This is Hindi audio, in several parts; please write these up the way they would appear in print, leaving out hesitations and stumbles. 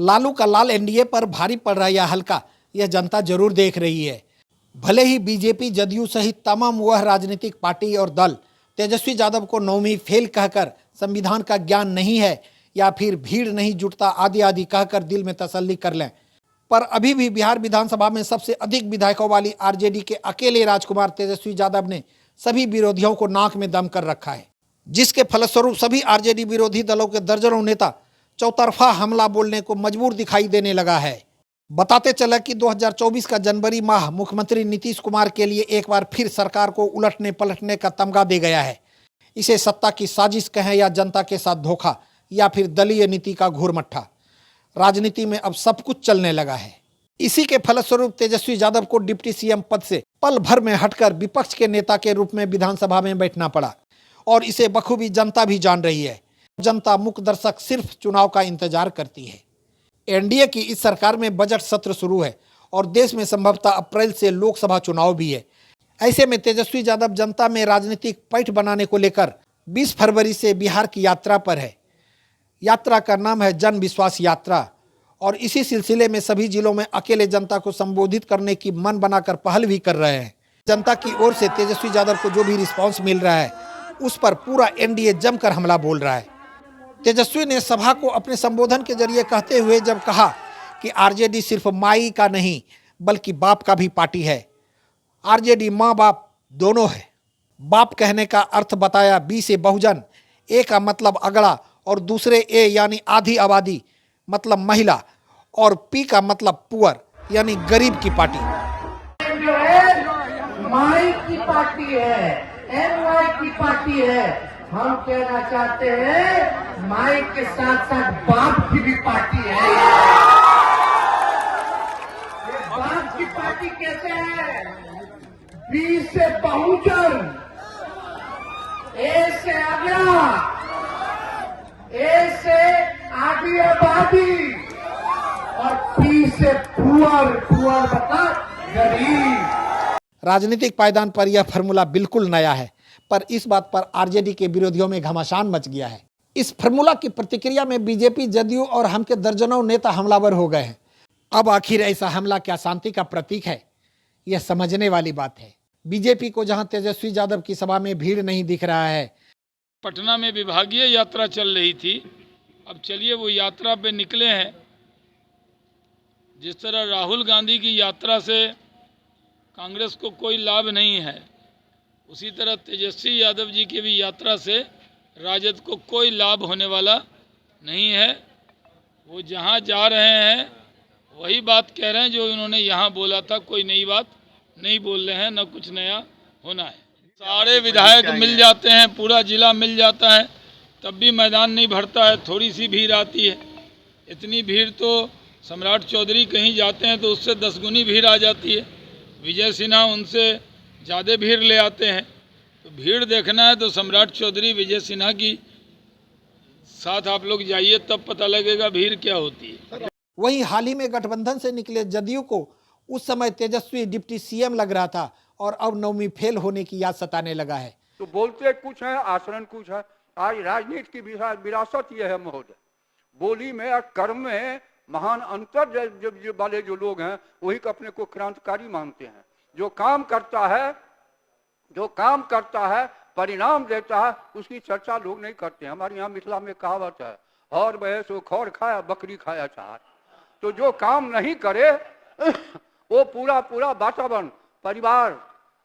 लालू का लाल एनडीए पर भारी पड़ रहा यह हल्का, यह जनता जरूर देख रही है। भले ही बीजेपी, जदयू सहित तमाम वह राजनीतिक पार्टी और दल तेजस्वी यादव को नौवीं फेल कहकर संविधान का ज्ञान नहीं है या फिर भीड़ नहीं जुटता आदि आदि कहकर दिल में तसल्ली कर लें, पर अभी भी बिहार विधानसभा में सबसे अधिक विधायकों वाली आरजेडी के अकेले राजकुमार तेजस्वी यादव ने सभी विरोधियों को नाक में दम कर रखा है, जिसके फलस्वरूप सभी आरजेडी विरोधी दलों के दर्जनों नेता चौतरफा हमला बोलने को मजबूर दिखाई देने लगा है। बताते चला कि 2024 का जनवरी माह मुख्यमंत्री नीतीश कुमार के लिए एक बार फिर सरकार को उलटने पलटने का तमगा दे गया है। इसे सत्ता की साजिश कहें या जनता के साथ धोखा या फिर दलीय नीति का घूरमट्ठा, राजनीति में अब सब कुछ चलने लगा है। इसी के फलस्वरूप तेजस्वी यादव को डिप्टी सीएम पद से पल भर में हटकर विपक्ष के नेता के रूप में विधानसभा में बैठना पड़ा और इसे बखूबी जनता भी जान रही है। जनता मूक दर्शक सिर्फ चुनाव का इंतजार करती है। एनडीए की इस सरकार में बजट सत्र शुरू है और देश में संभवतः अप्रैल से लोकसभा चुनाव भी है। ऐसे में तेजस्वी यादव जनता में राजनीतिक पैठ बनाने को लेकर 20 फरवरी से बिहार की यात्रा पर है। यात्रा का नाम है जन विश्वास यात्रा और इसी सिलसिले में सभी जिलों में अकेले जनता को संबोधित करने की मन बनाकर पहल भी कर रहे हैं। जनता की ओर से तेजस्वी यादव को जो भी रिस्पांस मिल रहा है उस पर पूरा एनडीए जमकर हमला बोल रहा है। तेजस्वी ने सभा को अपने संबोधन के जरिए कहते हुए जब कहा कि आरजेडी सिर्फ माई का नहीं बल्कि बाप का भी पार्टी है। आरजेडी माँ बाप दोनों है। बाप कहने का अर्थ बताया बी से बहुजन, ए का मतलब अगड़ा और दूसरे ए यानी आधी आबादी मतलब महिला और पी का मतलब पुअर यानी गरीब की पार्टी। जो है माई की पार्टी है, एनवाई की पार्टी है। हम कहना चाहते हैं माई के साथ साथ बाप की भी पार्टी है। ये बाप की पार्टी कैसे है? बी से बहुजन, ए से अगला, ए से आधी आबादी और पी से पुअर, पुअर मतलब गरीब। राजनीतिक पायदान पर यह फार्मूला बिल्कुल नया है, पर इस बात पर आरजेडी के विरोधियों में घमासान मच गया है। इस फार्मूला की प्रतिक्रिया में बीजेपी, जदयू और हम के दर्जनों नेता हमलावर हो गए हैं। अब आखिर ऐसा हमला क्या शांति का प्रतीक है, यह समझने वाली बात है। बीजेपी को जहां तेजस्वी यादव की सभा में भीड़ नहीं दिख रहा है। पटना में विभागीय यात्रा चल रही थी, अब चलिए वो यात्रा पे निकले हैं। जिस तरह राहुल गांधी की यात्रा से कांग्रेस को कोई लाभ नहीं है, उसी तरह तेजस्वी यादव जी की भी यात्रा से राजद को कोई लाभ होने वाला नहीं है। वो जहां जा रहे हैं वही बात कह रहे हैं जो इन्होंने यहां बोला था। कोई नई बात नहीं बोल रहे हैं, न कुछ नया होना है। सारे विधायक मिल जाते हैं, पूरा जिला मिल जाता है, तब भी मैदान नहीं भरता है, थोड़ी सी भीड़ आती है। इतनी भीड़ तो सम्राट चौधरी कहीं जाते हैं तो उससे 10 गुनी भीड़ आ जाती है। विजय सिन्हा उनसे ज़्यादा भीड़ ले आते हैं। तो भीड़ देखना है तो सम्राट चौधरी, विजय सिन्हा की साथ आप लोग जाइए, तब पता लगेगा भीड़ क्या होती है। वहीं हाल ही में गठबंधन से निकले जदयू को उस समय तेजस्वी डिप्टी सीएम लग रहा था और अब नौवीं फेल होने की याद सताने लगा है। तो बोलते कुछ है, आचरण कुछ है। आज राजनीति की विरासत यह है महोदय, बोली में और कर्म में महान अंतर वाले जो लोग हैं वही अपने को क्रांतिकारी मानते हैं। जो काम करता है परिणाम देता है, उसकी चर्चा लोग नहीं करते। हमारे यहाँ मिथिला में कहावत है, और भैंस वो खौर खाया बकरी खाया चार। तो जो काम नहीं करे वो पूरा वातावरण परिवार।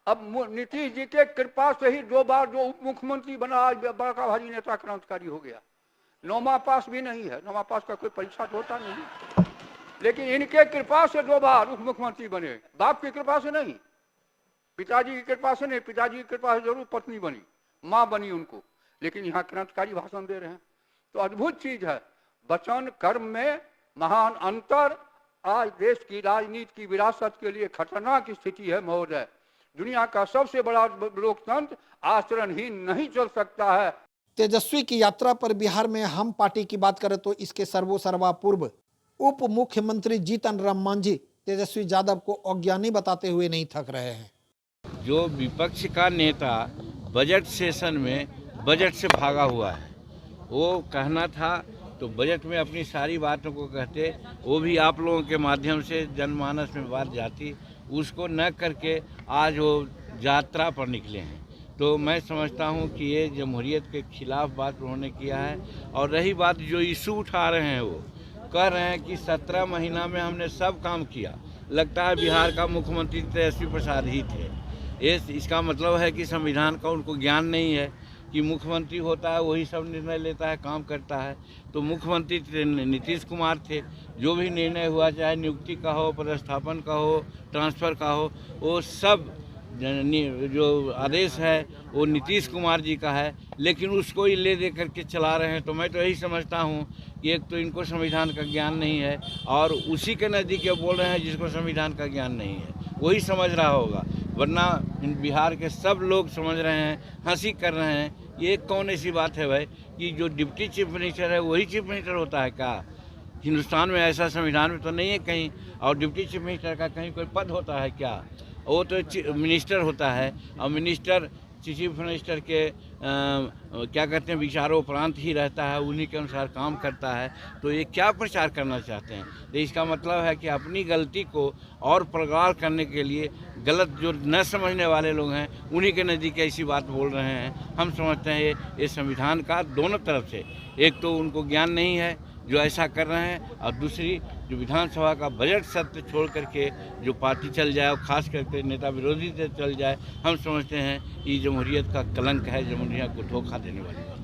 अब नीतीश जी के कृपा से ही 2 बार जो उप मुख्यमंत्री बना, आज बड़ा भारी नेता क्रांतिकारी हो गया। 9वां पास भी नहीं है, 9वां पास का कोई परीक्षा तो होता नहीं, लेकिन इनके कृपा से 2 बार उप मुख्यमंत्री बने। बाप की कृपा से नहीं, पिताजी की कृपा से नहीं। पिताजी की कृपा से जरूर पत्नी बनी, माँ बनी उनको, लेकिन यहाँ क्रांतिकारी भाषण दे रहे हैं। तो अद्भुत चीज है, वचन कर्म में महान अंतर। आज देश की राजनीति की विरासत के लिए खतरनाक स्थिति है महोदय। दुनिया का सबसे बड़ा लोकतंत्र आचरणहीन नहीं चल सकता है। तेजस्वी की यात्रा पर बिहार में हम पार्टी की बात करें तो इसके सर्वोसर्वा पूर्व उप मुख्यमंत्री जीतन राम मांझी तेजस्वी यादव को अज्ञानी बताते हुए नहीं थक रहे हैं। जो विपक्ष का नेता बजट सेशन में बजट से भागा हुआ है, वो कहना था तो बजट में अपनी सारी बातों को कहते, वो भी आप लोगों के माध्यम से जनमानस में बात जाती, उसको न करके आज वो यात्रा पर निकले हैं। तो मैं समझता हूँ कि ये जमहूरियत के खिलाफ बात उन्होंने किया है। और रही बात जो इशू उठा रहे हैं, वो कह रहे हैं कि 17 महीना में हमने सब काम किया, लगता है बिहार का मुख्यमंत्री तेजस्वी प्रसाद ही थे। इसका मतलब है कि संविधान का उनको ज्ञान नहीं है कि मुख्यमंत्री होता है वही सब निर्णय लेता है, काम करता है। तो मुख्यमंत्री नीतीश कुमार थे, जो भी निर्णय हुआ, चाहे नियुक्ति का हो, पदस्थापन का हो, ट्रांसफ़र का हो, वो सब जो आदेश है वो नीतीश कुमार जी का है, लेकिन उसको ही ले दे करके चला रहे हैं। तो मैं तो यही समझता हूँ कि एक तो इनको संविधान का ज्ञान नहीं है, और उसी के नज़दीक ये बोल रहे हैं जिसको संविधान का ज्ञान नहीं है, वही समझ रहा होगा। वरना बिहार के सब लोग समझ रहे हैं, हंसी कर रहे हैं। ये कौन ऐसी बात है भाई कि जो डिप्टी चीफ मिनिस्टर है वही चीफ मिनिस्टर होता है क्या? हिंदुस्तान में ऐसा संविधान में तो नहीं है कहीं। और डिप्टी चीफ मिनिस्टर का कहीं कोई पद होता है क्या? वो तो मिनिस्टर होता है, और मिनिस्टर चीफ मिनिस्टर के क्या कहते हैं विचारोपरांत ही रहता है, उन्हीं के अनुसार काम करता है। तो ये क्या प्रचार करना चाहते हैं? तो इसका मतलब है कि अपनी गलती को और प्रगाढ़ करने के लिए गलत जो न समझने वाले लोग हैं उन्हीं के नज़दीक ऐसी बात बोल रहे हैं। हम समझते हैं ये संविधान का दोनों तरफ से, एक तो उनको ज्ञान नहीं है जो ऐसा कर रहे हैं, और दूसरी जो विधानसभा का बजट सत्र छोड़ करके जो पार्टी चल जाए, और खास करके नेता विरोधी से चल जाए, हम समझते हैं ये जमहूरियत का कलंक है, जमहूरियत को धोखा देने वाली।